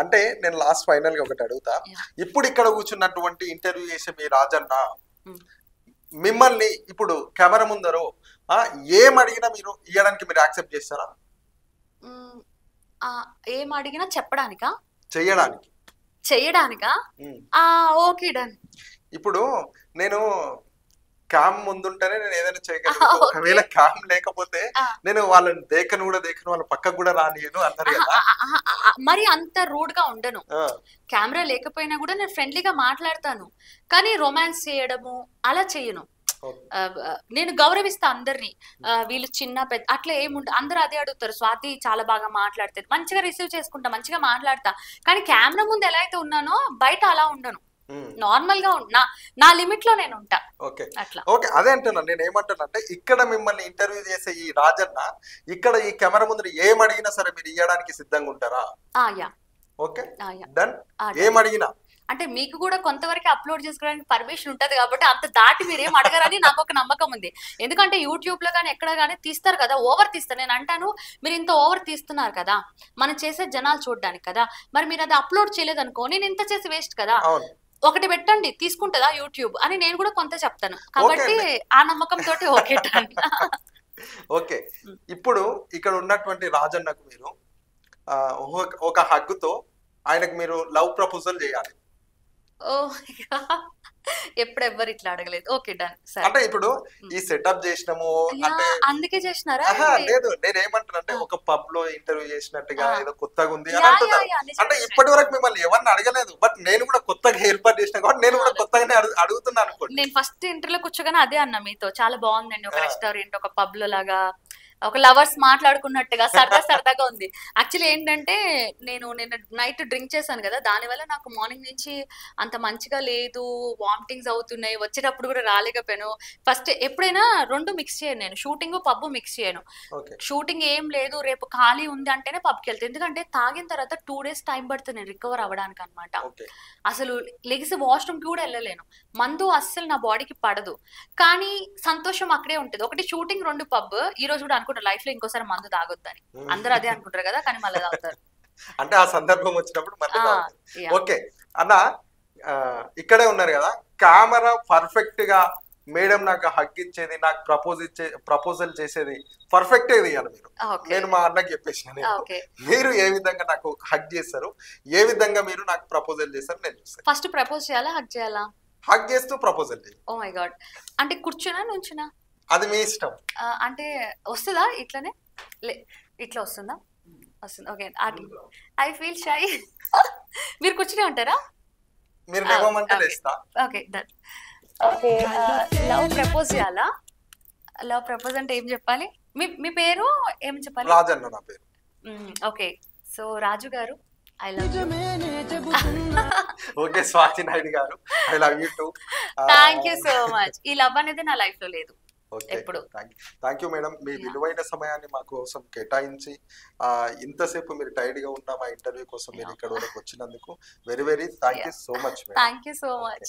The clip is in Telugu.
అంటే నేను లాస్ట్ ఫైనల్ గా ఒకటి అడుగుతా. ఇప్పుడు ఇక్కడ కూర్చున్నటువంటి ఇంటర్వ్యూ చేసే మీ రాజన్న మిమ్మల్ని ఇప్పుడు కెమెరా ముందరు ఏం అడిగినా మీరు ఇవ్వడానికి మీరు యాక్సెప్ట్ చేస్తారా? ఏం అడిగినా చెప్పడానికా చేయడానికా? Okay done. ఇప్పుడు నేను క్యామ్ ముందుంటేనే నేను ఏదైనా చేయగలను. ఒకవేళ క్యామ్ లేకపోతే నేను వాళ్ళని దేకను వాళ్ళ పక్కకు కూడా రానియను అన్నారు కదా. మరి అంత రూడ్ గా ఉండను. కెమెరా లేకపోయినా కూడా నేను ఫ్రెండ్లీగా మాట్లాడతాను, కానీ రొమాన్స్ చేయడము అలా చెయ్యను. నేను గౌరవిస్తా అందరినీ. వీళ్ళు చిన్న పెద్ద అట్లా ఏముండ, అందరూ అదే అడుగుతారు. స్వాతి చాలా బాగా మాట్లాడుతుంది, మంచిగా రిసీవ్ చేసుకుంటా, మంచిగా మాట్లాడతా. కానీ కెమెరా ముందు ఎలా అయితే ఉన్నానో బయట అలా ఉండను. నార్మల్ గా నా లిమిట్ లో నేను ఉంటా. అట్లా ఓకే. అదే అంటున్నా. నేను ఏమంటానంటే ఇక్కడ మిమ్మల్ని ఇంటర్వ్యూ చేసే ఈ రాజన్న ఇక్కడ ఈ కెమెరా ముందు ఏం అడిగినా సరే మీరు ఇవ్వడానికి సిద్ధంగా ఉంటారా? Okay done. ఏం అడిగినా అంటే మీకు కూడా కొంతవరకు అప్లోడ్ చేసుకోవడానికి పర్మిషన్ ఉంటది కాబట్టి అంత దాటి మీరు ఏం అడగరని నాకు ఒక నమ్మకం ఉంది. ఎందుకంటే యూట్యూబ్ లో కానీ ఎక్కడ కానీ తీస్తారు కదా, ఓవర్ తీస్తారు. నేను అంటాను, మీరు ఇంత ఓవర్ తీస్తున్నారు కదా, మనం చేసే జనాలు చూడడానికి కదా, మరి మీరు అది అప్లోడ్ చేయలేదు అనుకో, నేను ఇంత చేసి వేస్ట్ కదా, ఒకటి పెట్టండి తీసుకుంటుందా యూట్యూబ్ అని నేను కూడా కొంత చెప్తాను. కాబట్టి ఆ నమ్మకం తోటి ఓకే. ఓకే. ఇప్పుడు ఇక్కడ ఉన్నటువంటి రాజన్నకు మీరు ఒక హగ్గుతో ఆయనకు మీరు లవ్ ప్రపోజల్ చేయాలి. ఎప్పుడు ఎవ్వరు ఇట్లా అడగలేదు. Okay done. అంటే ఇప్పుడు ఈ సెటప్ చేసినాము అంటే అందుకే చేసినారా? లేదు, నేను ఏమంటానంటే ఒక పబ్ లో ఇంటర్వ్యూ చేసినట్టుగా ఏదో కొత్తగా ఉంది అని అంటున్నారు. అంటే ఇప్పటి వరకు మిమ్మల్ని ఎవరిని అడగలేదు, బట్ నేను కూడా కొత్తగా ఏర్పాటు చేసిన కాబట్టి నేను కూడా కొత్తగానే అడుగుతున్నాను అనుకోండి. నేను ఫస్ట్ ఇంటర్వ్యూలో కూర్చోగానే అదే అన్నా మీతో, చాలా బాగుందండి, ఒక రెస్టారెంట్ ఒక పబ్ లో లాగా ఒక లవర్స్ మాట్లాడుకున్నట్టుగా సరదాగా ఉంది. యాక్చువల్లీ ఏంటంటే నేను నైట్ డ్రింక్ చేశాను కదా, దానివల్ల నాకు మార్నింగ్ నుంచి అంత మంచిగా లేదు, వామిటింగ్స్ అవుతున్నాయి, వచ్చేటప్పుడు కూడా రాలేకపోయాను. ఫస్ట్ ఎప్పుడైనా రెండు మిక్స్ చేయను, నేను షూటింగ్ పబ్ మిక్స్ చేయను. షూటింగ్ ఏం లేదు రేపు ఖాళీ ఉంది అంటేనే పబ్కి వెళ్తాను. ఎందుకంటే తాగిన తర్వాత 2 days టైం పడుతుంది నేను రికవర్ అవ్వడానికి అనమాట. అసలు లెగిసి వాష్రూమ్ కి కూడా వెళ్ళలేను. మందు అస్సలు నా బాడీకి పడదు, కానీ సంతోషం అక్కడే ఉంటుంది. ఒకటి షూటింగ్, 2 పబ్. ఈ రోజు కూడా అనుకుంటారు లైఫ్ లో ఇంకోసారి మందు తాగొద్దని, అందరూ అదే అనుకుంటారు కదా, కానీ మళ్ళీ తాగుతారు. అంటే ఆ సందర్భం వచ్చినప్పుడు మళ్ళీ. ఓకే అన్న, ఇక్కడే ఉన్నారు కదా, కెమెరా పర్ఫెక్ట్ గా మేడం నాకు హగ్ ఇచ్చేది, నాకు ప్రపోజల్ చేసేది పర్ఫెక్ట్ ఏది అని మీరు నేను మా అన్నకి చెప్పేసిన. మీరు ఏ విధంగా నాకు హగ్ చేస్తారు, ఏ విధంగా మీరు నాకు ప్రపోజల్ చేస్తారు నేను చూస్తాను. ఫస్ట్ ప్రపోజ్ చేయాలా హగ్ చేయాలా? హగ్ చేస్తూ ప్రపోజల్ చేయాలి. Oh my God. అంటే కూర్చున్నా నుంచునా? అది మీ ఇష్టం. అంటే వస్తుందా ఇట్లానే, ఇట్లా వస్తుందా? వస్తుంది. ఓకే. I feel shy. మీరు కూర్చునే ఉంటారా? మీరు లేవమంటే లేస్తా. Okay done. Okay. Love propose చేయాలా? లవ్ ప్రపోజ్ అంటే ఏం చెప్పాలి? మీ పేరు ఏం చెప్పాలి? రాజన్న నా పేరు. Okay. So Raju garu, I love you. Okay Swathi Naidu garu, I love you too. Thank you so much. ఈ లవ్ అనేది నా లైఫ్ లో లేదు ఎప్పుడు. థ్యాంక్ యూ మేడం, మీ విలువైన సమయాన్ని మా కోసం కేటాయించి ఇంతసేపు మీరు టైర్డ్ గా ఉన్న మా ఇంటర్వ్యూ కోసం మీరు ఇక్కడ వరకు వచ్చినందుకు very thank you so much. Thank you so much.